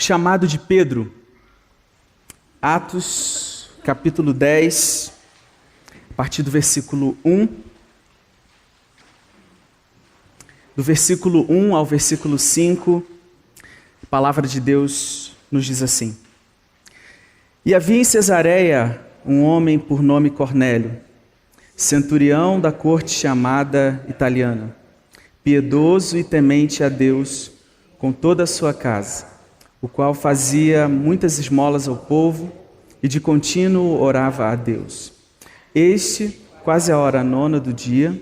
chamado de Pedro. Atos, capítulo 10, a partir do versículo 1. Do versículo 1 ao versículo 5, a palavra de Deus nos diz assim: E havia em Cesareia um homem por nome Cornélio, centurião da corte chamada italiana, piedoso e temente a Deus com toda a sua casa, o qual fazia muitas esmolas ao povo e de contínuo orava a Deus. Este, quase a hora 9 do dia,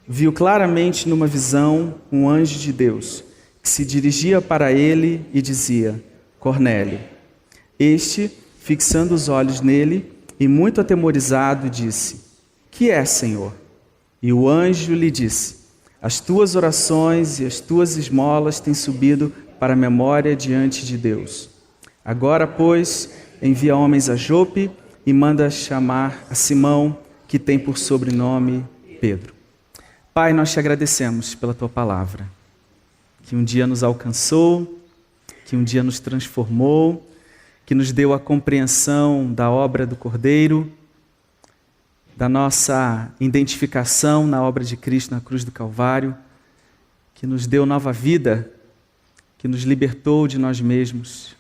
viu claramente numa visão um anjo de Deus, que se dirigia para ele e dizia: Cornélio. Este, fixando os olhos nele e muito atemorizado, disse: Que é, Senhor? E o anjo lhe disse: As tuas orações e as tuas esmolas têm subido para a memória diante de Deus. Agora, pois, envia homens a Jope e manda chamar a Simão, que tem por sobrenome Pedro. Pai, nós te agradecemos pela tua palavra, que um dia nos alcançou, que um dia nos transformou, que nos deu a compreensão da obra do Cordeiro, da nossa identificação na obra de Cristo na cruz do Calvário, que nos deu nova vida, que nos libertou de nós mesmos.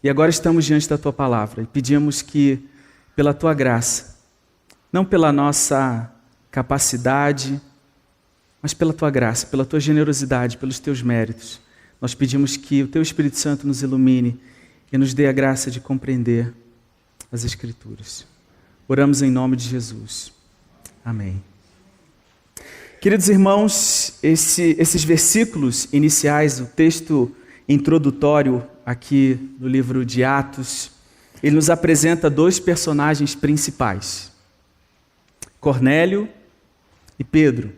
E agora estamos diante da tua palavra e pedimos que, pela tua graça, não pela nossa capacidade, mas pela tua graça, pela tua generosidade, pelos teus méritos, nós pedimos que o teu Espírito Santo nos ilumine e nos dê a graça de compreender as Escrituras. Oramos em nome de Jesus. Amém. Queridos irmãos, esses versículos iniciais, o texto introdutório aqui no livro de Atos, ele nos apresenta dois personagens principais, Cornélio e Pedro,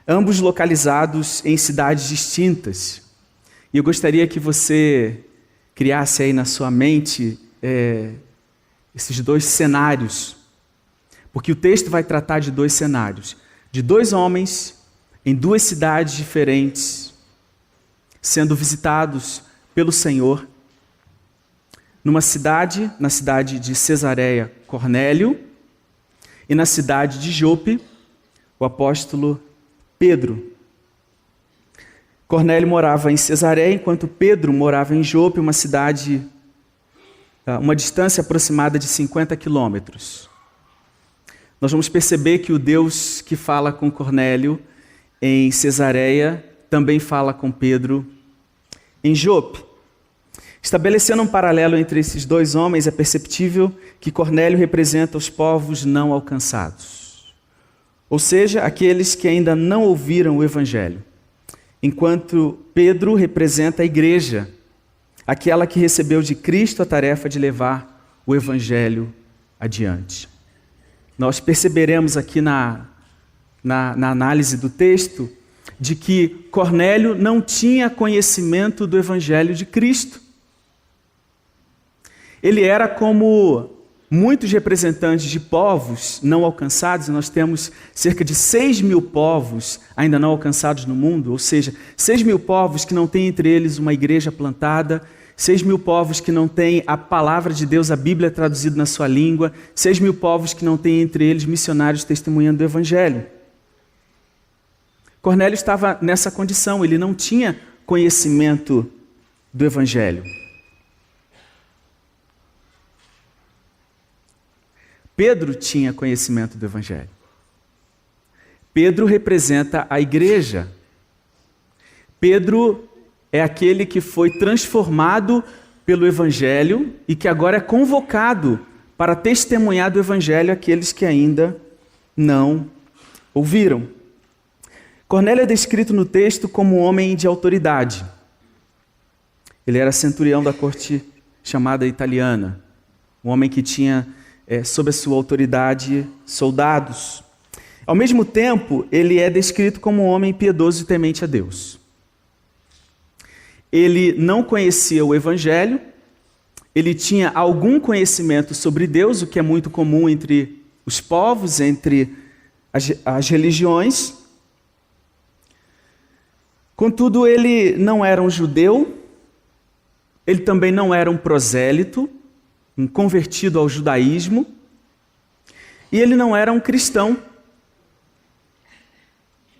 ambos localizados em cidades distintas. E eu gostaria que você criasse aí na sua mente esses dois cenários, porque o texto vai tratar de dois cenários, de dois homens em duas cidades diferentes, sendo visitados pelo Senhor. Na cidade de Cesareia, Cornélio, e na cidade de Jope, o apóstolo Pedro. Cornélio morava em Cesareia, enquanto Pedro morava em Jope, uma cidade, uma distância aproximada de 50 quilômetros. Nós vamos perceber que o Deus que fala com Cornélio em Cesareia também fala com Pedro em Jope. Estabelecendo um paralelo entre esses dois homens, é perceptível que Cornélio representa os povos não alcançados, ou seja, aqueles que ainda não ouviram o Evangelho, enquanto Pedro representa a igreja, aquela que recebeu de Cristo a tarefa de levar o Evangelho adiante. Nós perceberemos aqui na análise do texto de que Cornélio não tinha conhecimento do Evangelho de Cristo. Ele era como muitos representantes de povos não alcançados, e nós temos cerca de 6.000 povos ainda não alcançados no mundo, ou seja, 6.000 povos que não têm entre eles uma igreja plantada, 6.000 povos que não têm a palavra de Deus, a Bíblia traduzida na sua língua, 6.000 povos que não têm entre eles missionários testemunhando do Evangelho. Cornélio estava nessa condição, ele não tinha conhecimento do Evangelho. Pedro tinha conhecimento do Evangelho. Pedro representa a igreja. Pedro é aquele que foi transformado pelo Evangelho e que agora é convocado para testemunhar do Evangelho àqueles que ainda não ouviram. Cornélio é descrito no texto como um homem de autoridade. Ele era centurião da corte chamada italiana, um homem que tinha sob a sua autoridade soldados. Ao mesmo tempo, ele é descrito como um homem piedoso e temente a Deus. Ele não conhecia o Evangelho, ele tinha algum conhecimento sobre Deus, o que é muito comum entre os povos, entre as religiões. Contudo, ele não era um judeu, ele também não era um prosélito, um convertido ao judaísmo, e ele não era um cristão.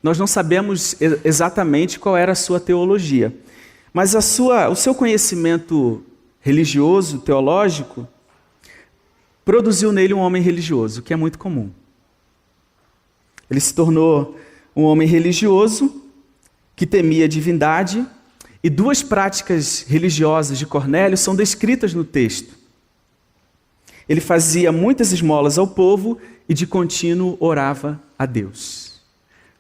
Nós não sabemos exatamente qual era a sua teologia, mas o seu conhecimento religioso, teológico, produziu nele um homem religioso, o que é muito comum. Ele se tornou um homem religioso que temia a divindade, e duas práticas religiosas de Cornélio são descritas no texto. Ele fazia muitas esmolas ao povo e de contínuo orava a Deus.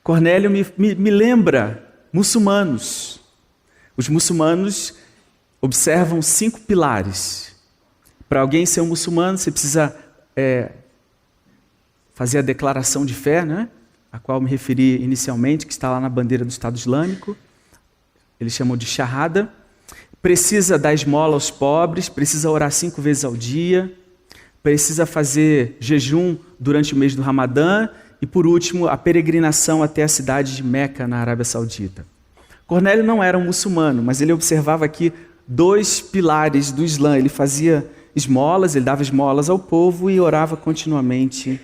Cornélio me lembra muçulmanos. Os muçulmanos observam 5 pilares. Para alguém ser um muçulmano, você precisa fazer a declaração de fé, né? A qual me referi inicialmente, que está lá na bandeira do Estado Islâmico. Eles chamam de shahada. Precisa dar esmola aos pobres, precisa orar 5 vezes ao dia, precisa fazer jejum durante o mês do Ramadã e, por último, a peregrinação até a cidade de Meca, na Arábia Saudita. Cornélio não era um muçulmano, mas ele observava aqui 2 pilares do Islã. Ele fazia esmolas, ele dava esmolas ao povo e orava continuamente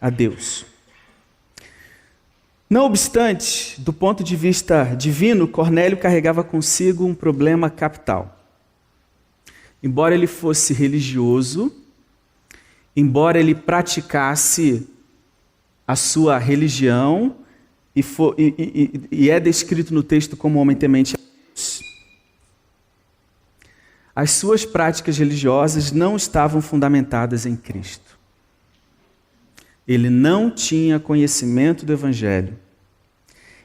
a Deus. Não obstante, do ponto de vista divino, Cornélio carregava consigo um problema capital. Embora ele fosse religioso, embora ele praticasse a sua religião, e é descrito no texto como homem temente a Deus, as suas práticas religiosas não estavam fundamentadas em Cristo. Ele não tinha conhecimento do Evangelho.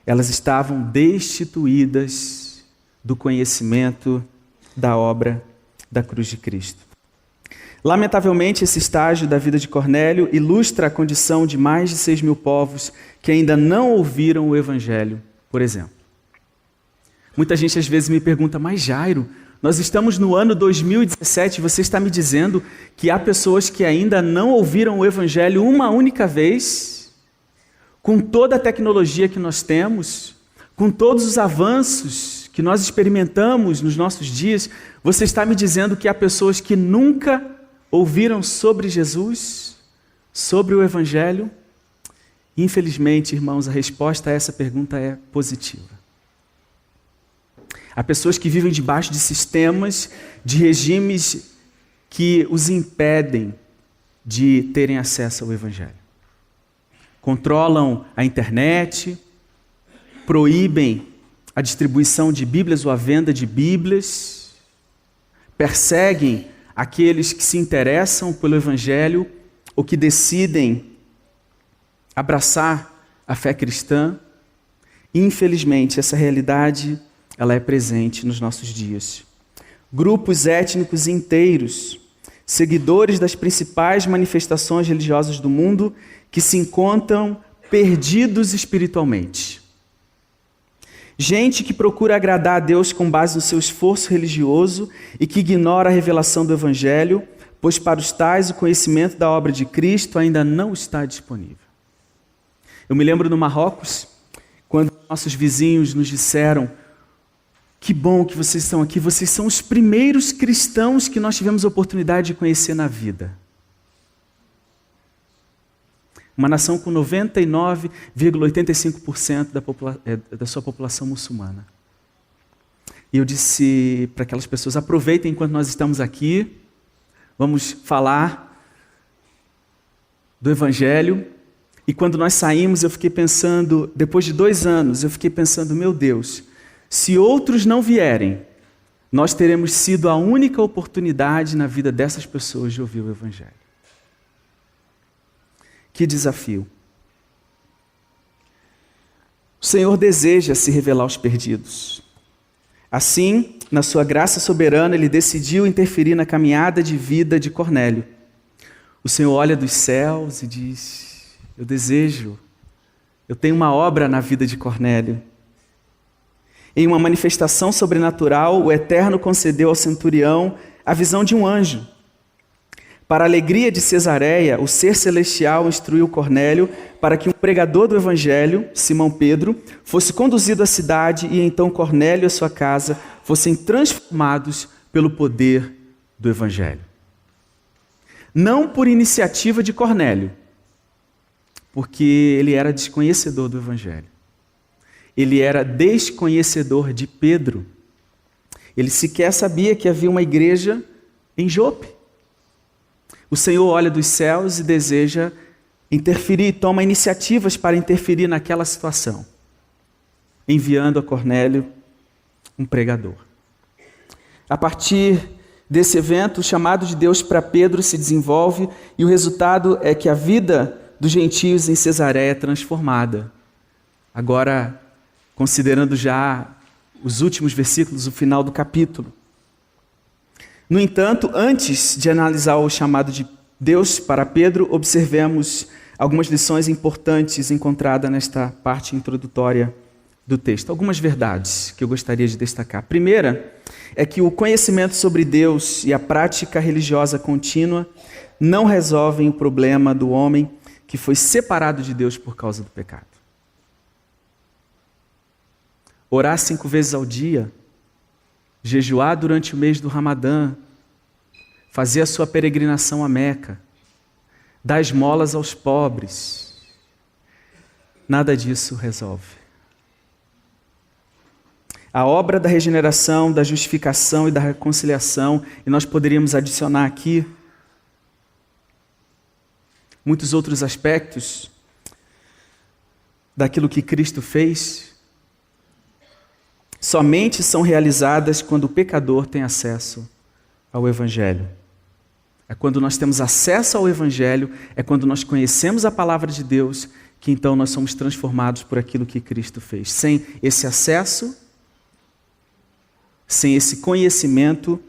Elas estavam destituídas do conhecimento da obra da cruz de Cristo. Lamentavelmente, esse estágio da vida de Cornélio ilustra a condição de mais de 6.000 povos que ainda não ouviram o Evangelho, por exemplo. Muita gente às vezes me pergunta, mas Jairo, nós estamos no ano 2017, você está me dizendo que há pessoas que ainda não ouviram o Evangelho uma única vez, com toda a tecnologia que nós temos, com todos os avanços que nós experimentamos nos nossos dias, você está me dizendo que há pessoas que nunca ouviram sobre Jesus, sobre o Evangelho? Infelizmente, irmãos, a resposta a essa pergunta é positiva. Há pessoas que vivem debaixo de sistemas, de regimes que os impedem de terem acesso ao Evangelho. Controlam a internet, proíbem a distribuição de Bíblias ou a venda de Bíblias, perseguem aqueles que se interessam pelo Evangelho ou que decidem abraçar a fé cristã. Infelizmente, essa realidade ela é presente nos nossos dias. Grupos étnicos inteiros, seguidores das principais manifestações religiosas do mundo, que se encontram perdidos espiritualmente. Gente que procura agradar a Deus com base no seu esforço religioso e que ignora a revelação do Evangelho, pois para os tais o conhecimento da obra de Cristo ainda não está disponível. Eu me lembro no Marrocos, quando nossos vizinhos nos disseram: que bom que vocês estão aqui, vocês são os primeiros cristãos que nós tivemos a oportunidade de conhecer na vida. Uma nação com 99,85% da sua população muçulmana. E eu disse para aquelas pessoas, aproveitem enquanto nós estamos aqui, vamos falar do Evangelho. E quando nós saímos, eu fiquei pensando, depois de 2 anos, eu fiquei pensando, meu Deus, se outros não vierem, nós teremos sido a única oportunidade na vida dessas pessoas de ouvir o Evangelho. Que desafio. O Senhor deseja se revelar aos perdidos. Assim, na sua graça soberana, Ele decidiu interferir na caminhada de vida de Cornélio. O Senhor olha dos céus e diz: eu tenho uma obra na vida de Cornélio. Em uma manifestação sobrenatural, o Eterno concedeu ao centurião a visão de um anjo. Para a alegria de Cesareia, o ser celestial instruiu Cornélio para que um pregador do Evangelho, Simão Pedro, fosse conduzido à cidade e então Cornélio e a sua casa fossem transformados pelo poder do Evangelho. Não por iniciativa de Cornélio, porque ele era desconhecedor do Evangelho. Ele era desconhecedor de Pedro. Ele sequer sabia que havia uma igreja em Jope. O Senhor olha dos céus e deseja interferir, toma iniciativas para interferir naquela situação, enviando a Cornélio um pregador. A partir desse evento, o chamado de Deus para Pedro se desenvolve e o resultado é que a vida dos gentios em Cesareia é transformada. Agora, considerando já os últimos versículos, o final do capítulo. No entanto, antes de analisar o chamado de Deus para Pedro, observemos algumas lições importantes encontradas nesta parte introdutória do texto. Algumas verdades que eu gostaria de destacar. A primeira é que o conhecimento sobre Deus e a prática religiosa contínua não resolvem o problema do homem que foi separado de Deus por causa do pecado. Orar 5 vezes ao dia, jejuar durante o mês do Ramadã, fazer a sua peregrinação a Meca, dar esmolas aos pobres, nada disso resolve. A obra da regeneração, da justificação e da reconciliação, e nós poderíamos adicionar aqui muitos outros aspectos daquilo que Cristo fez, somente são realizadas quando o pecador tem acesso ao Evangelho. É quando nós temos acesso ao Evangelho, é quando nós conhecemos a palavra de Deus, que então nós somos transformados por aquilo que Cristo fez. Sem esse acesso, sem esse conhecimento,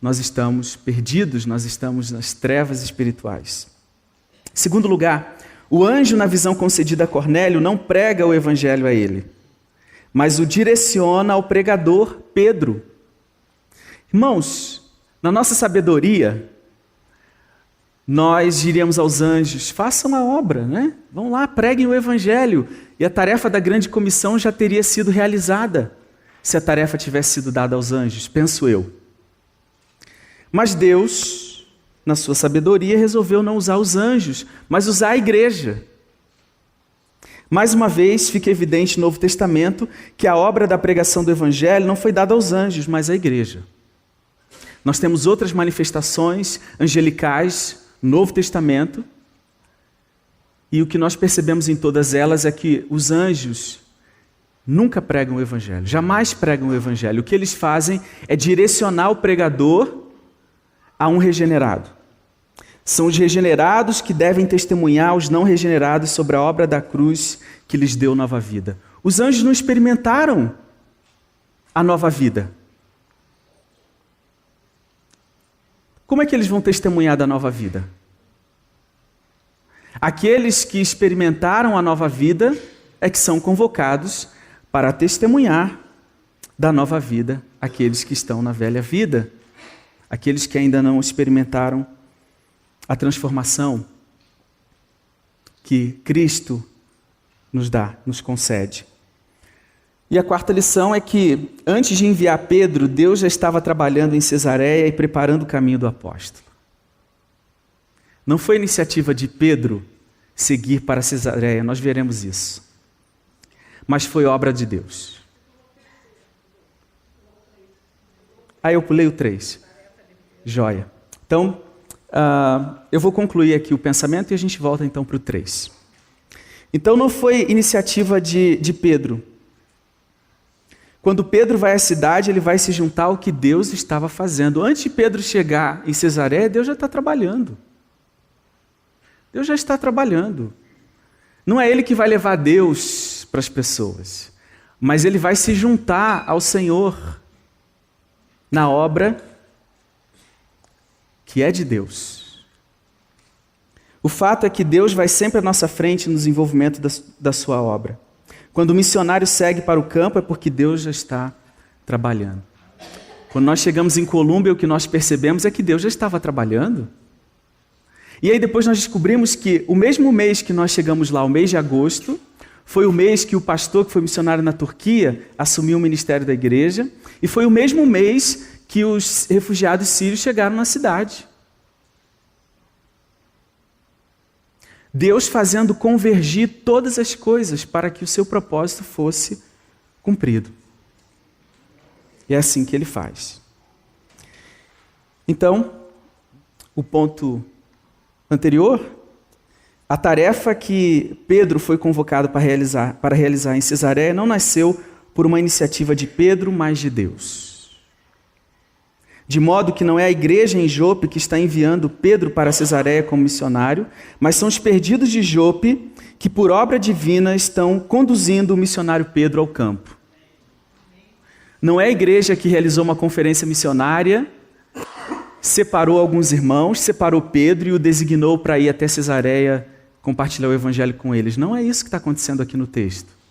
nós estamos perdidos, nós estamos nas trevas espirituais. Em segundo lugar, o anjo, na visão concedida a Cornélio, não prega o Evangelho a ele, mas o direciona ao pregador Pedro. Irmãos, na nossa sabedoria, nós diríamos aos anjos, façam a obra, né? Vão lá, preguem o Evangelho. E a tarefa da grande comissão já teria sido realizada, se a tarefa tivesse sido dada aos anjos, penso eu. Mas Deus, na sua sabedoria, resolveu não usar os anjos, mas usar a igreja. Mais uma vez, fica evidente no Novo Testamento que a obra da pregação do Evangelho não foi dada aos anjos, mas à igreja. Nós temos outras manifestações angelicais no Novo Testamento, e o que nós percebemos em todas elas é que os anjos nunca pregam o Evangelho, jamais pregam o Evangelho. O que eles fazem é direcionar o pregador a um regenerado. São os regenerados que devem testemunhar aos não regenerados sobre a obra da cruz que lhes deu nova vida. Os anjos não experimentaram a nova vida. Como é que eles vão testemunhar da nova vida? Aqueles que experimentaram a nova vida é que são convocados para testemunhar da nova vida aqueles que estão na velha vida, aqueles que ainda não experimentaram a transformação que Cristo nos dá, nos concede. E a quarta lição é que, antes de enviar Pedro, Deus já estava trabalhando em Cesareia e preparando o caminho do apóstolo. Não foi iniciativa de Pedro seguir para Cesareia, nós veremos isso. Mas foi obra de Deus. Aí eu pulei o 3. Joia. Então, eu vou concluir aqui o pensamento e a gente volta então para o 3. Então não foi iniciativa de Pedro. Quando Pedro vai à cidade, ele vai se juntar ao que Deus estava fazendo. Antes de Pedro chegar em Cesareia, Deus já está trabalhando. Deus já está trabalhando. Não é ele que vai levar Deus para as pessoas, mas ele vai se juntar ao Senhor na obra que é de Deus. O fato é que Deus vai sempre à nossa frente no desenvolvimento da sua obra. Quando o missionário segue para o campo, é porque Deus já está trabalhando. Quando nós chegamos em Colômbia, o que nós percebemos é que Deus já estava trabalhando. E aí depois nós descobrimos que o mesmo mês que nós chegamos lá, o mês de agosto, foi o mês que o pastor que foi missionário na Turquia assumiu o ministério da igreja, e foi o mesmo mês que os refugiados sírios chegaram na cidade. Deus fazendo convergir todas as coisas para que o seu propósito fosse cumprido. E é assim que ele faz. Então, o ponto anterior, a tarefa que Pedro foi convocado para realizar em Cesareia não nasceu por uma iniciativa de Pedro, mas de Deus. De modo que não é a igreja em Jope que está enviando Pedro para Cesareia como missionário, mas são os perdidos de Jope que, por obra divina, estão conduzindo o missionário Pedro ao campo. Não é a igreja que realizou uma conferência missionária, separou alguns irmãos, separou Pedro e o designou para ir até Cesareia compartilhar o evangelho com eles. Não é isso que está acontecendo aqui no texto.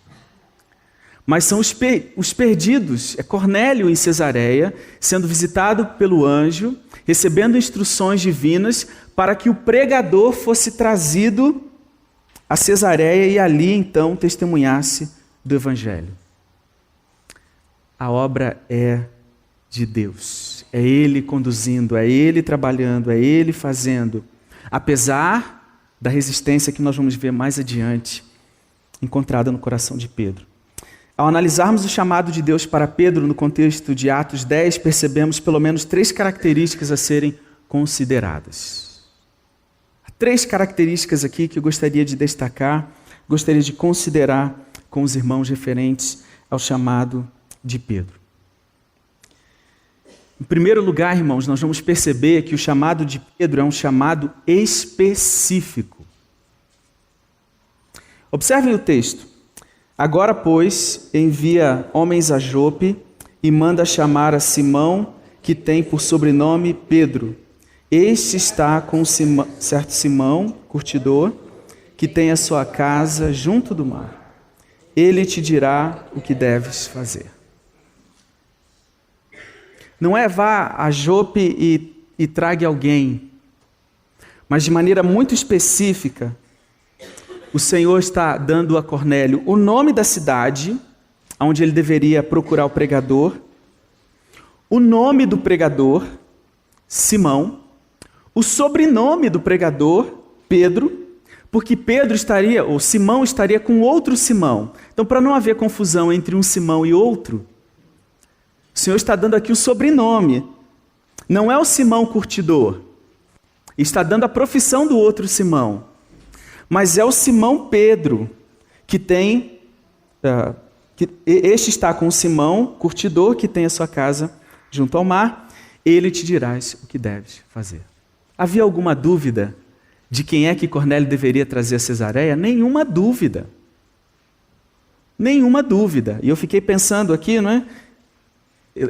Mas são os perdidos, é Cornélio em Cesareia, sendo visitado pelo anjo, recebendo instruções divinas para que o pregador fosse trazido a Cesareia e ali então testemunhasse do evangelho. A obra é de Deus, é Ele conduzindo, é Ele trabalhando, é Ele fazendo, apesar da resistência que nós vamos ver mais adiante, encontrada no coração de Pedro. Ao analisarmos o chamado de Deus para Pedro no contexto de Atos 10, percebemos pelo menos 3 características a serem consideradas. Há 3 características aqui que eu gostaria de destacar, gostaria de considerar com os irmãos referentes ao chamado de Pedro. Em primeiro lugar, irmãos, nós vamos perceber que o chamado de Pedro é um chamado específico. Observem o texto. Agora, pois, envia homens a Jope e manda chamar a Simão, que tem por sobrenome Pedro. Este está com certo Simão, curtidor, que tem a sua casa junto do mar. Ele te dirá o que deves fazer. Não é vá a Jope e traga alguém, mas de maneira muito específica, o Senhor está dando a Cornélio o nome da cidade, onde ele deveria procurar o pregador, o nome do pregador, Simão, o sobrenome do pregador, Pedro, porque Pedro estaria, ou Simão estaria com outro Simão. Então, para não haver confusão entre um Simão e outro, o Senhor está dando aqui o sobrenome. Não é o Simão curtidor. Está dando a profissão do outro Simão. Mas é o Simão Pedro, que tem... este está com o Simão curtidor, que tem a sua casa junto ao mar. Ele te dirás o que deves fazer. Havia alguma dúvida de quem é que Cornélio deveria trazer a Cesareia? Nenhuma dúvida. Nenhuma dúvida. E eu fiquei pensando aqui, não é?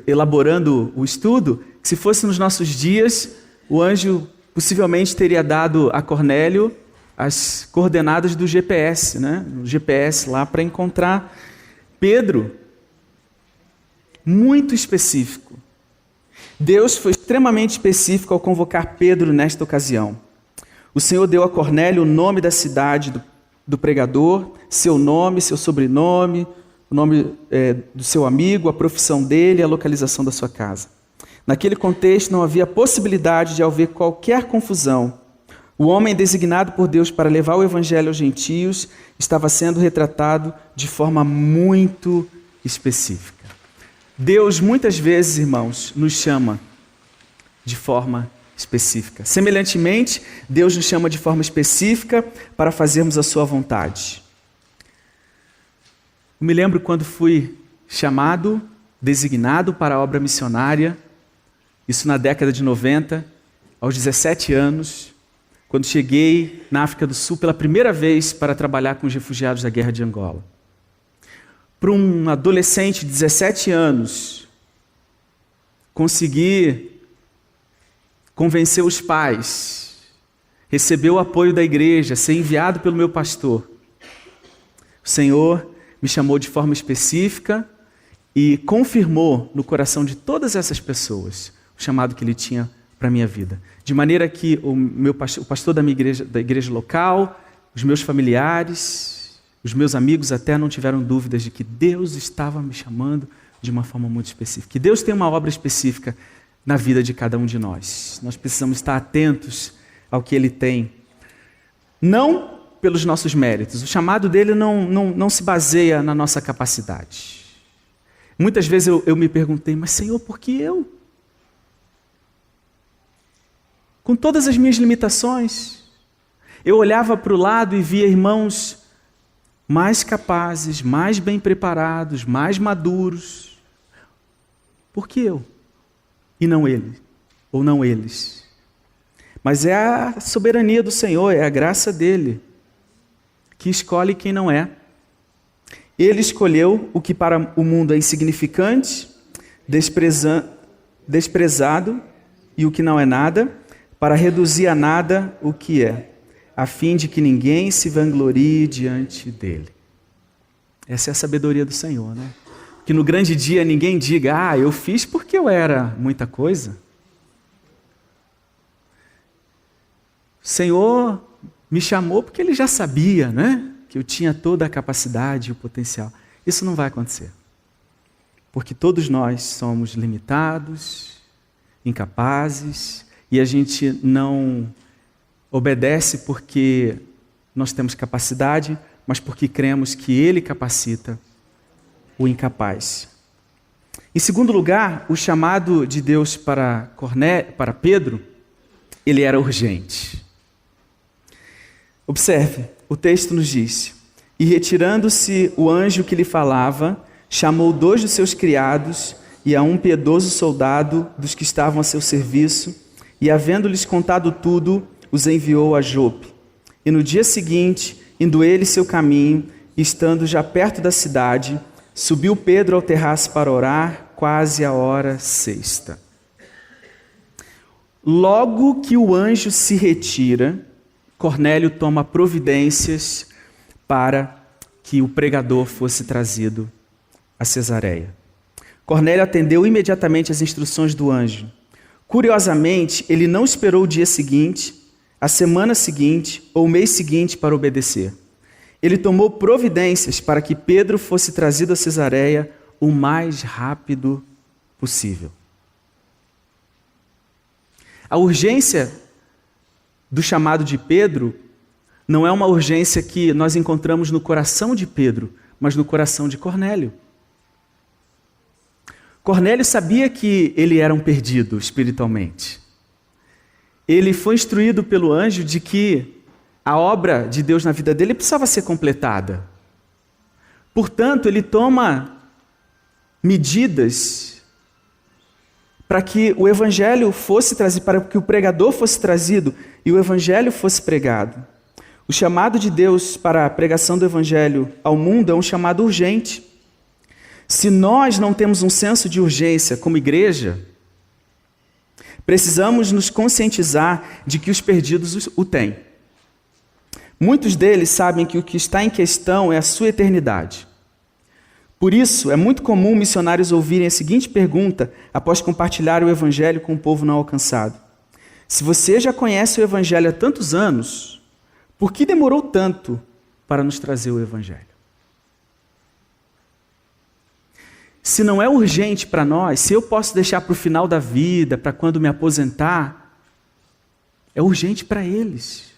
Elaborando o estudo, que se fosse nos nossos dias, o anjo possivelmente teria dado a Cornélio as coordenadas do GPS, né? O GPS lá para encontrar Pedro. Muito específico. Deus foi extremamente específico ao convocar Pedro nesta ocasião. O Senhor deu a Cornélio o nome da cidade do pregador, seu nome, seu sobrenome, o nome do seu amigo, a profissão dele, a localização da sua casa. Naquele contexto não havia possibilidade de haver qualquer confusão. O homem designado por Deus para levar o evangelho aos gentios estava sendo retratado de forma muito específica. Deus muitas vezes, irmãos, nos chama de forma específica. Semelhantemente, Deus nos chama de forma específica para fazermos a sua vontade. Eu me lembro quando fui chamado, designado para a obra missionária, isso na década de 90, aos 17 anos, quando cheguei na África do Sul pela primeira vez para trabalhar com os refugiados da guerra de Angola. Para um adolescente de 17 anos, conseguir convencer os pais, receber o apoio da igreja, ser enviado pelo meu pastor. O Senhor me chamou de forma específica e confirmou no coração de todas essas pessoas o chamado que Ele tinha para a minha vida. De maneira que o pastor da igreja local, os meus familiares, os meus amigos até não tiveram dúvidas de que Deus estava me chamando de uma forma muito específica. Que Deus tem uma obra específica na vida de cada um de nós. Nós precisamos estar atentos ao que Ele tem. Não pelos nossos méritos. O chamado dele não se baseia na nossa capacidade. Muitas vezes eu me perguntei, mas Senhor, por que eu? Com todas as minhas limitações, eu olhava para o lado e via irmãos mais capazes, mais bem preparados, mais maduros. Por que eu? E não ele, ou não eles. Mas é a soberania do Senhor, é a graça dele, que escolhe quem não é. Ele escolheu o que para o mundo é insignificante, desprezado, e o que não é nada, para reduzir a nada o que é, a fim de que ninguém se vanglorie diante dele. Essa é a sabedoria do Senhor, né? Que no grande dia ninguém diga, eu fiz porque eu era muita coisa. O Senhor me chamou porque Ele já sabia, né? Que eu tinha toda a capacidade e o potencial. Isso não vai acontecer. Porque todos nós somos limitados, incapazes, e a gente não obedece porque nós temos capacidade, mas porque cremos que Ele capacita o incapaz. Em segundo lugar, o chamado de Deus para Pedro, ele era urgente. Observe, o texto nos diz: e retirando-se o anjo que lhe falava, chamou 2 dos seus criados e a um piedoso soldado dos que estavam a seu serviço, e havendo-lhes contado tudo, os enviou a Jope. E no dia seguinte, indo ele seu caminho, e estando já perto da cidade, subiu Pedro ao terraço para orar, quase a hora sexta. Logo que o anjo se retira, Cornélio toma providências para que o pregador fosse trazido a Cesareia. Cornélio atendeu imediatamente às instruções do anjo. Curiosamente, ele não esperou o dia seguinte, a semana seguinte ou o mês seguinte para obedecer. Ele tomou providências para que Pedro fosse trazido a Cesareia o mais rápido possível. A urgência do chamado de Pedro não é uma urgência que nós encontramos no coração de Pedro, mas no coração de Cornélio. Cornélio sabia que ele era um perdido espiritualmente. Ele foi instruído pelo anjo de que a obra de Deus na vida dele precisava ser completada. Portanto, ele toma medidas para que o evangelho fosse trazido, para que o pregador fosse trazido e o evangelho fosse pregado. O chamado de Deus para a pregação do evangelho ao mundo é um chamado urgente. Se nós não temos um senso de urgência como igreja, precisamos nos conscientizar de que os perdidos o têm. Muitos deles sabem que o que está em questão é a sua eternidade. Por isso, é muito comum missionários ouvirem a seguinte pergunta após compartilhar o evangelho com o povo não alcançado: se você já conhece o evangelho há tantos anos, por que demorou tanto para nos trazer o evangelho? Se não é urgente para nós, se eu posso deixar para o final da vida, para quando me aposentar, é urgente para eles.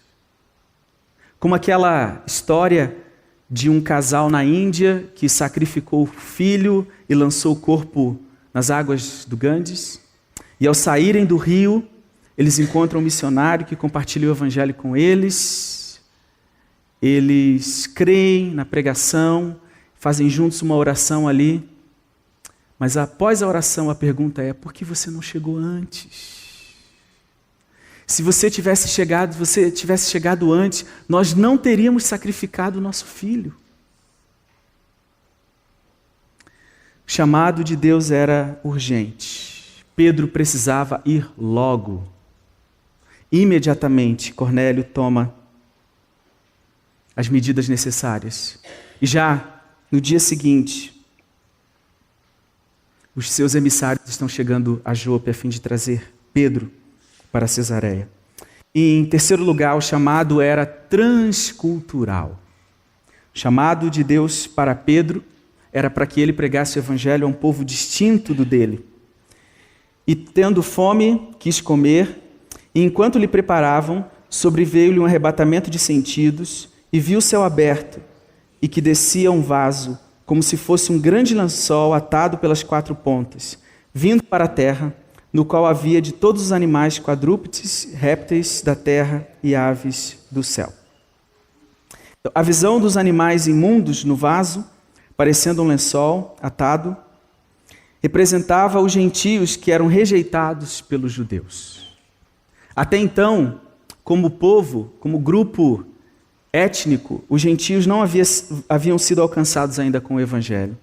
Como aquela história de um casal na Índia que sacrificou o filho e lançou o corpo nas águas do Ganges. E ao saírem do rio, eles encontram um missionário que compartilha o evangelho com eles. Eles creem na pregação, fazem juntos uma oração ali. Mas após a oração, a pergunta é: por que você não chegou antes? Se você tivesse chegado antes, nós não teríamos sacrificado o nosso filho. O chamado de Deus era urgente. Pedro precisava ir logo. Imediatamente, Cornélio toma as medidas necessárias. E já no dia seguinte, os seus emissários estão chegando a Jope a fim de trazer Pedro para Cesareia. E em terceiro lugar, o chamado era transcultural. O chamado de Deus para Pedro era para que ele pregasse o evangelho a um povo distinto do dele. E tendo fome, quis comer, e enquanto lhe preparavam, sobreveio-lhe um arrebatamento de sentidos, e viu o céu aberto, e que descia um vaso, como se fosse um grande lençol atado pelas 4 pontas, vindo para a terra, no qual havia de todos os animais quadrúpedes, répteis da terra e aves do céu. Então, a visão dos animais imundos no vaso, parecendo um lençol atado, representava os gentios que eram rejeitados pelos judeus. Até então, como povo, como grupo étnico, os gentios não haviam sido alcançados ainda com o evangelho.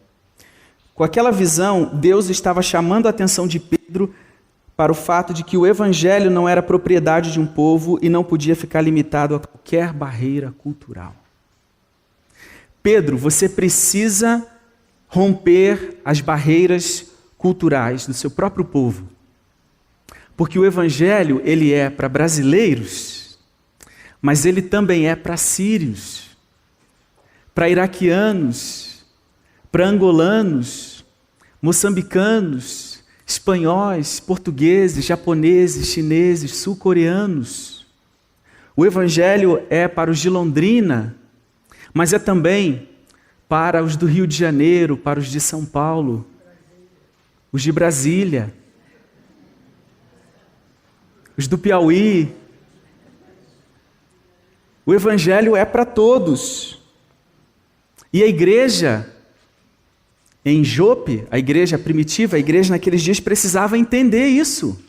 Com aquela visão, Deus estava chamando a atenção de Pedro para o fato de que o evangelho não era propriedade de um povo e não podia ficar limitado a qualquer barreira cultural. Pedro, você precisa romper as barreiras culturais do seu próprio povo. Porque o evangelho, ele é para brasileiros, mas ele também é para sírios, para iraquianos, para angolanos, moçambicanos, espanhóis, portugueses, japoneses, chineses, sul-coreanos. O evangelho é para os de Londrina, mas é também para os do Rio de Janeiro, para os de São Paulo, os de Brasília, os do Piauí. O evangelho é para todos. E a igreja em Jope, a igreja primitiva, a igreja naqueles dias precisava entender isso.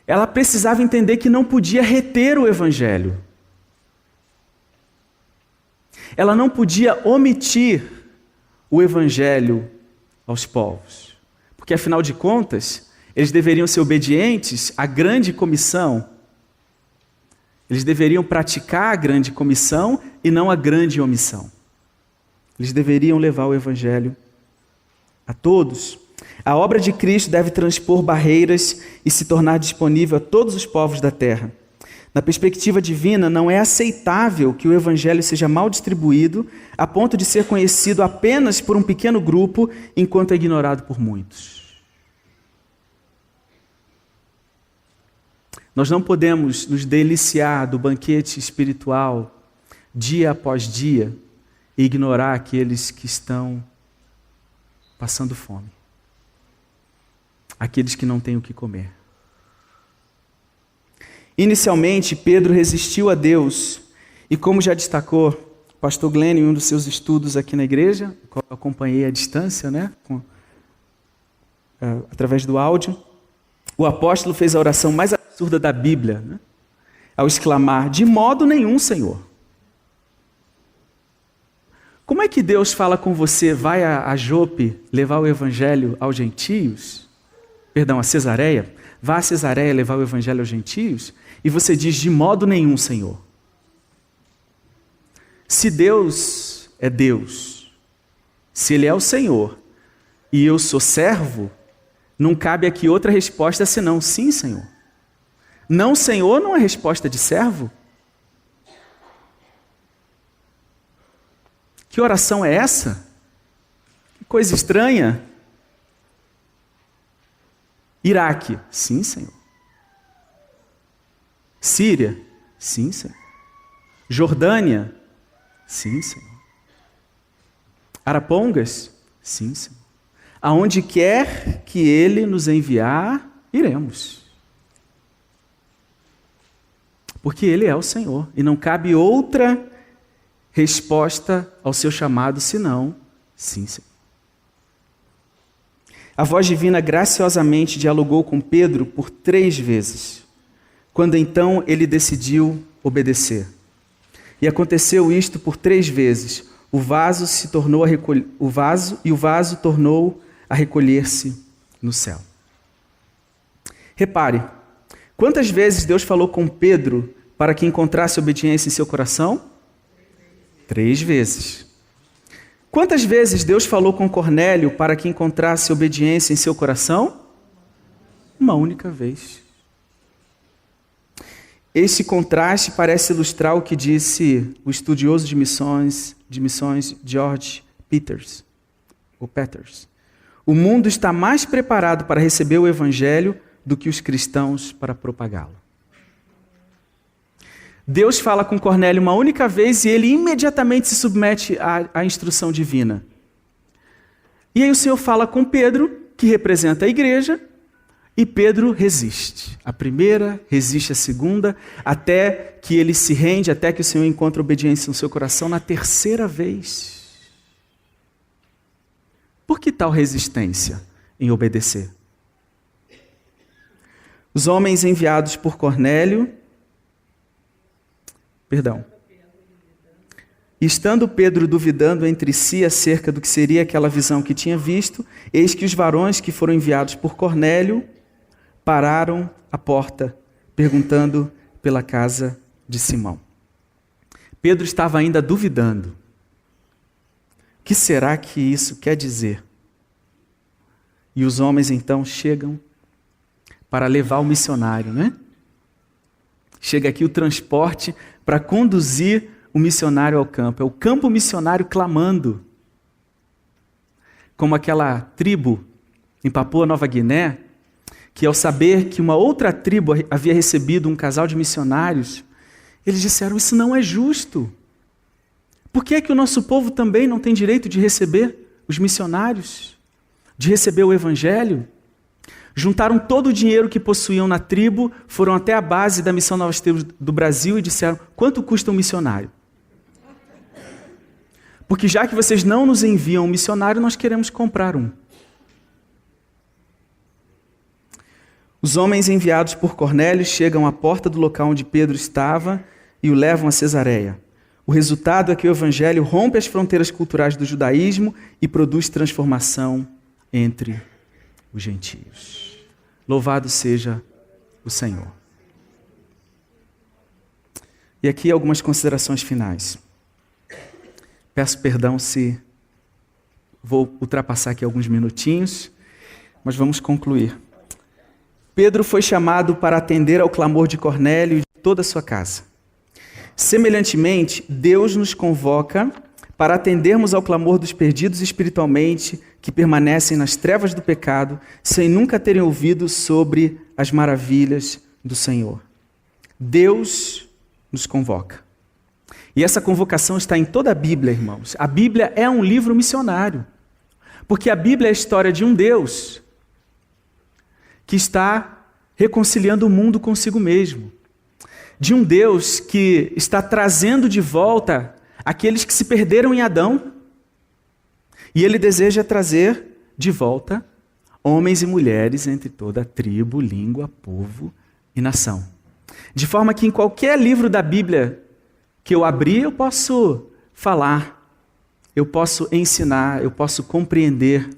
Ela precisava entender que não podia reter o evangelho. Ela não podia omitir o evangelho aos povos. Porque, afinal de contas, eles deveriam ser obedientes à grande comissão. Eles deveriam praticar a grande comissão e não a grande omissão. Eles deveriam levar o evangelho a todos. A obra de Cristo deve transpor barreiras e se tornar disponível a todos os povos da terra. Na perspectiva divina, não é aceitável que o evangelho seja mal distribuído a ponto de ser conhecido apenas por um pequeno grupo, enquanto é ignorado por muitos. Nós não podemos nos deliciar do banquete espiritual dia após dia e ignorar aqueles que estão passando fome, aqueles que não têm o que comer. Inicialmente, Pedro resistiu a Deus e, como já destacou o pastor Glenn em um dos seus estudos aqui na igreja, eu acompanhei à distância, através do áudio, o apóstolo fez a oração mais absurda da Bíblia, ao exclamar: de modo nenhum, Senhor. Como é que Deus fala com você, vai a Jope levar o evangelho aos gentios? Perdão, a Cesareia. Vá a Cesareia levar o evangelho aos gentios? E você diz: de modo nenhum, Senhor. Se Deus é Deus, se Ele é o Senhor, e eu sou servo, não cabe aqui outra resposta senão sim, Senhor. Não, Senhor, não é resposta de servo? Que oração é essa? Que coisa estranha. Iraque, sim, Senhor. Síria, sim, Senhor. Jordânia, sim, Senhor. Arapongas, sim, Senhor. Aonde quer que Ele nos enviar, iremos. Porque Ele é o Senhor e não cabe outra resposta ao seu chamado senão sim, Senhor. A voz divina graciosamente dialogou com Pedro por 3 vezes, quando então ele decidiu obedecer. E aconteceu isto por 3 vezes. O vaso tornou a recolher-se no céu. Repare, quantas vezes Deus falou com Pedro para que encontrasse obediência em seu coração? 3 vezes. Quantas vezes Deus falou com Cornélio para que encontrasse obediência em seu coração? 1 única vez. Este contraste parece ilustrar o que disse o estudioso de missões George Peters. O mundo está mais preparado para receber o evangelho do que os cristãos para propagá-lo. Deus fala com Cornélio uma única vez e ele imediatamente se submete à instrução divina. E aí o Senhor fala com Pedro, que representa a igreja, e Pedro resiste. A primeira, resiste a segunda, até que ele se rende, até que o Senhor encontra obediência no seu coração na terceira vez. Por que tal resistência em obedecer? Os homens enviados por Cornélio, estando Pedro duvidando entre si acerca do que seria aquela visão que tinha visto, eis que os varões que foram enviados por Cornélio pararam à porta, perguntando pela casa de Simão. Pedro estava ainda duvidando. O que será que isso quer dizer? E os homens então chegam para levar o missionário, né? Chega aqui o transporte para conduzir o missionário ao campo. É o campo missionário clamando. Como aquela tribo em Papua Nova Guiné, que ao saber que uma outra tribo havia recebido um casal de missionários, eles disseram, isso não é justo. Por que é que o nosso povo também não tem direito de receber os missionários? De receber o evangelho? Juntaram todo o dinheiro que possuíam na tribo, foram até a base da Missão Novas Tribos do Brasil e disseram, quanto custa um missionário? Porque já que vocês não nos enviam um missionário, nós queremos comprar um. Os homens enviados por Cornélio chegam à porta do local onde Pedro estava e o levam a Cesareia. O resultado é que o evangelho rompe as fronteiras culturais do judaísmo e produz transformação entre os gentios. Louvado seja o Senhor. E aqui algumas considerações finais. Peço perdão se vou ultrapassar aqui alguns minutinhos, mas vamos concluir. Pedro foi chamado para atender ao clamor de Cornélio e de toda a sua casa. Semelhantemente, Deus nos convoca para atendermos ao clamor dos perdidos espiritualmente que permanecem nas trevas do pecado, sem nunca terem ouvido sobre as maravilhas do Senhor. Deus nos convoca. E essa convocação está em toda a Bíblia, irmãos. A Bíblia é um livro missionário, porque a Bíblia é a história de um Deus que está reconciliando o mundo consigo mesmo. De um Deus que está trazendo de volta aqueles que se perderam em Adão. E Ele deseja trazer de volta homens e mulheres entre toda a tribo, língua, povo e nação. De forma que em qualquer livro da Bíblia que eu abrir, eu posso falar, eu posso ensinar, eu posso compreender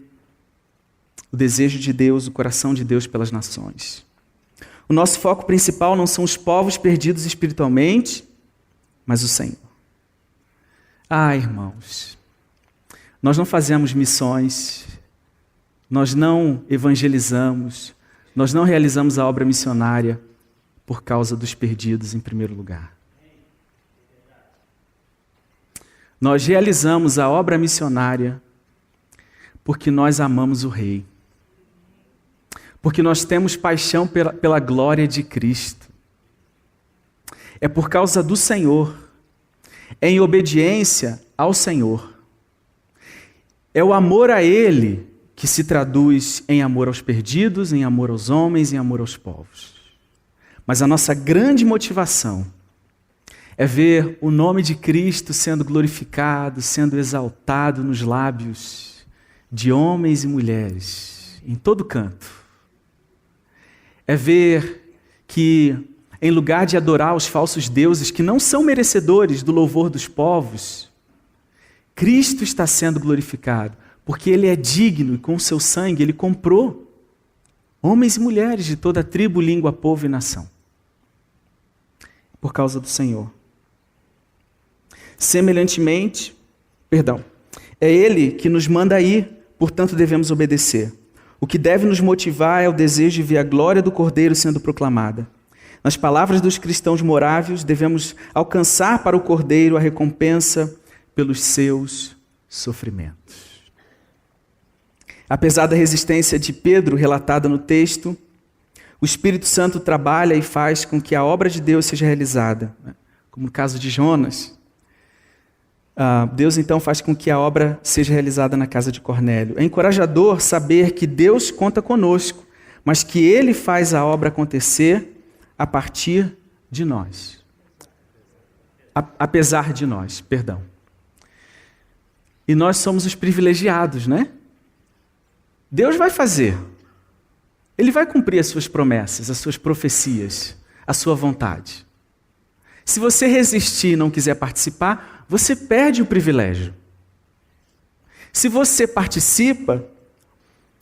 o desejo de Deus, o coração de Deus pelas nações. O nosso foco principal não são os povos perdidos espiritualmente, mas o Senhor. Irmãos, nós não fazemos missões, nós não evangelizamos, nós não realizamos a obra missionária por causa dos perdidos em primeiro lugar. Nós realizamos a obra missionária porque nós amamos o Rei. Porque nós temos paixão pela glória de Cristo. É por causa do Senhor. É em obediência ao Senhor. É o amor a Ele que se traduz em amor aos perdidos, em amor aos homens, em amor aos povos. Mas a nossa grande motivação é ver o nome de Cristo sendo glorificado, sendo exaltado nos lábios de homens e mulheres, em todo canto. É ver que, em lugar de adorar os falsos deuses que não são merecedores do louvor dos povos, Cristo está sendo glorificado, porque Ele é digno e com o seu sangue Ele comprou homens e mulheres de toda tribo, língua, povo e nação. Por causa do Senhor. Semelhantemente, é Ele que nos manda ir, portanto devemos obedecer. O que deve nos motivar é o desejo de ver a glória do Cordeiro sendo proclamada. Nas palavras dos cristãos morávios, devemos alcançar para o Cordeiro a recompensa pelos seus sofrimentos. Apesar da resistência de Pedro relatada no texto, o Espírito Santo trabalha e faz com que a obra de Deus seja realizada. Como no caso de Jonas, Deus então faz com que a obra seja realizada na casa de Cornélio. É encorajador saber que Deus conta conosco, mas que Ele faz a obra acontecer a partir de nós. Apesar de nós, perdão. E nós somos os privilegiados, né? Deus vai fazer. Ele vai cumprir as suas promessas, as suas profecias, a sua vontade. Se você resistir e não quiser participar, você perde o privilégio. Se você participa,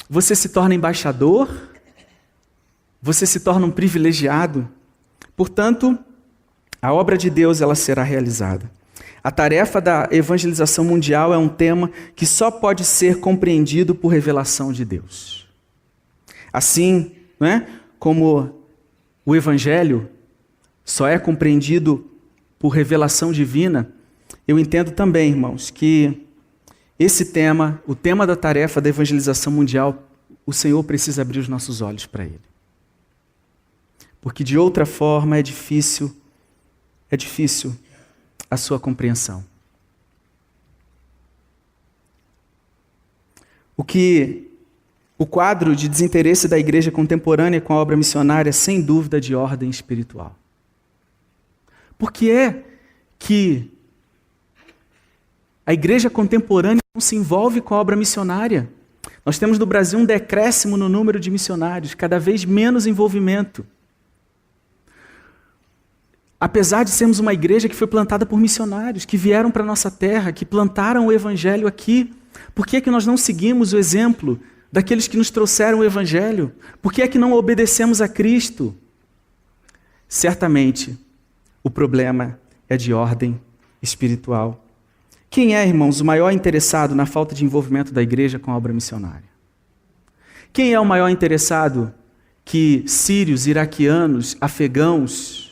você se torna embaixador, você se torna um privilegiado. Portanto, a obra de Deus ela será realizada. A tarefa da evangelização mundial é um tema que só pode ser compreendido por revelação de Deus. Assim, como o Evangelho só é compreendido por revelação divina, eu entendo também, irmãos, que esse tema, o tema da tarefa da evangelização mundial, o Senhor precisa abrir os nossos olhos para ele. Porque de outra forma é difícil a sua compreensão. O quadro de desinteresse da igreja contemporânea com a obra missionária, sem dúvida, de ordem espiritual. Por que é que a igreja contemporânea não se envolve com a obra missionária? Nós temos no Brasil um decréscimo no número de missionários, cada vez menos envolvimento. Apesar de sermos uma igreja que foi plantada por missionários, que vieram para a nossa terra, que plantaram o evangelho aqui, por que é que nós não seguimos o exemplo daqueles que nos trouxeram o evangelho? Por que é que não obedecemos a Cristo? Certamente, o problema é de ordem espiritual. Quem é, irmãos, o maior interessado na falta de envolvimento da igreja com a obra missionária? Quem é o maior interessado que sírios, iraquianos, afegãos,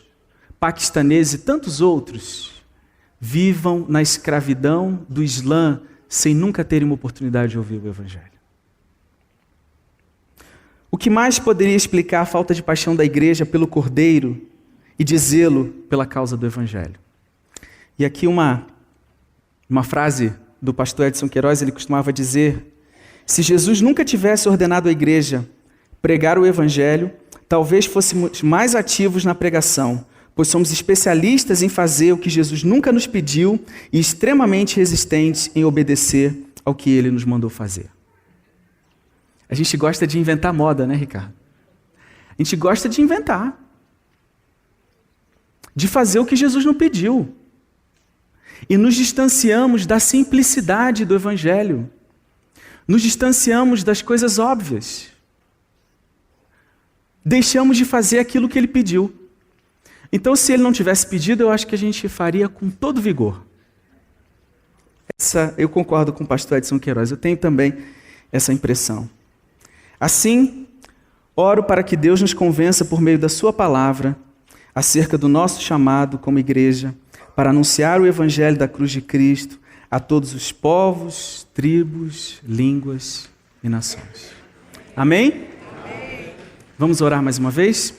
paquistaneses e tantos outros vivam na escravidão do Islã sem nunca terem uma oportunidade de ouvir o Evangelho? O que mais poderia explicar a falta de paixão da igreja pelo Cordeiro e de zelo pela causa do Evangelho? E aqui uma frase do pastor Edson Queiroz, ele costumava dizer: se Jesus nunca tivesse ordenado à igreja pregar o Evangelho, talvez fôssemos mais ativos na pregação, pois somos especialistas em fazer o que Jesus nunca nos pediu e extremamente resistentes em obedecer ao que Ele nos mandou fazer. A gente gosta de inventar moda, né, Ricardo? A gente gosta de inventar. De fazer o que Jesus não pediu. E nos distanciamos da simplicidade do Evangelho. Nos distanciamos das coisas óbvias. Deixamos de fazer aquilo que Ele pediu. Então, se Ele não tivesse pedido, eu acho que a gente faria com todo vigor. Eu concordo com o pastor Edson Queiroz, eu tenho também essa impressão. Assim, oro para que Deus nos convença por meio da sua palavra acerca do nosso chamado como igreja para anunciar o Evangelho da cruz de Cristo a todos os povos, tribos, línguas e nações. Amém? Amém. Vamos orar mais uma vez?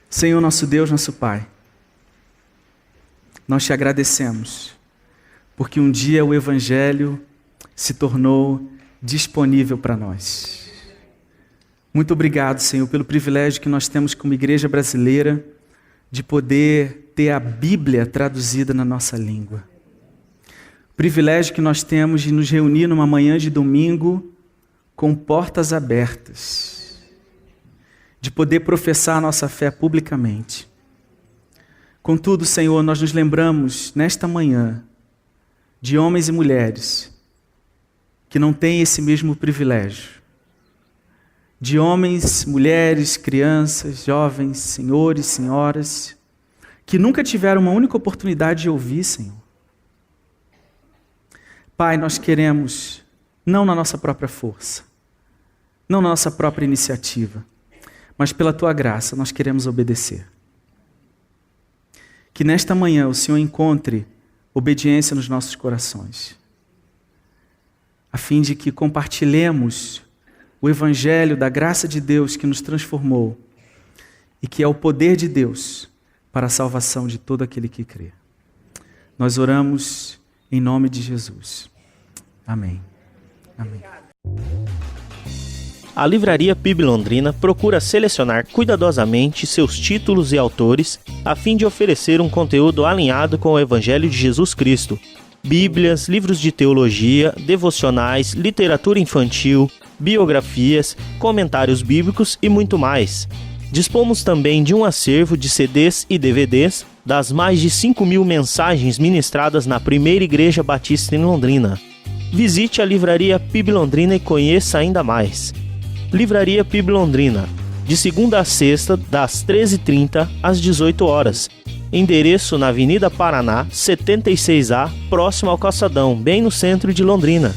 Senhor, nosso Deus, nosso Pai, nós te agradecemos, porque um dia o Evangelho se tornou disponível para nós. Muito obrigado, Senhor, pelo privilégio que nós temos como igreja brasileira de poder ter a Bíblia traduzida na nossa língua. O privilégio que nós temos de nos reunir numa manhã de domingo com portas abertas, de poder professar a nossa fé publicamente. Contudo, Senhor, nós nos lembramos nesta manhã de homens e mulheres que não têm esse mesmo privilégio. De homens, mulheres, crianças, jovens, senhores, senhoras, que nunca tiveram uma única oportunidade de ouvir, Senhor. Pai, nós queremos, não na nossa própria força, não na nossa própria iniciativa, mas pela Tua graça nós queremos obedecer. Que nesta manhã o Senhor encontre obediência nos nossos corações. a fim de que compartilhemos o Evangelho da graça de Deus que nos transformou e que é o poder de Deus para a salvação de todo aquele que crê. Nós oramos em nome de Jesus. Amém. Amém. A Livraria PIB Londrina procura selecionar cuidadosamente seus títulos e autores a fim de oferecer um conteúdo alinhado com o Evangelho de Jesus Cristo. Bíblias, livros de teologia, devocionais, literatura infantil, biografias, comentários bíblicos e muito mais. Dispomos também de um acervo de CDs e DVDs das mais de 5.000 mensagens ministradas na Primeira Igreja Batista em Londrina. Visite a Livraria PIB Londrina e conheça ainda mais. Livraria PIB Londrina, de segunda a sexta, das 13h30 às 18 horas. Endereço na Avenida Paraná, 76A, próximo ao Calçadão, bem no centro de Londrina.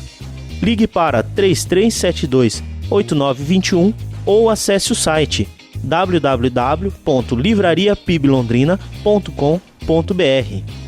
Ligue para 3372-8921 ou acesse o site www.livrariapiblondrina.com.br.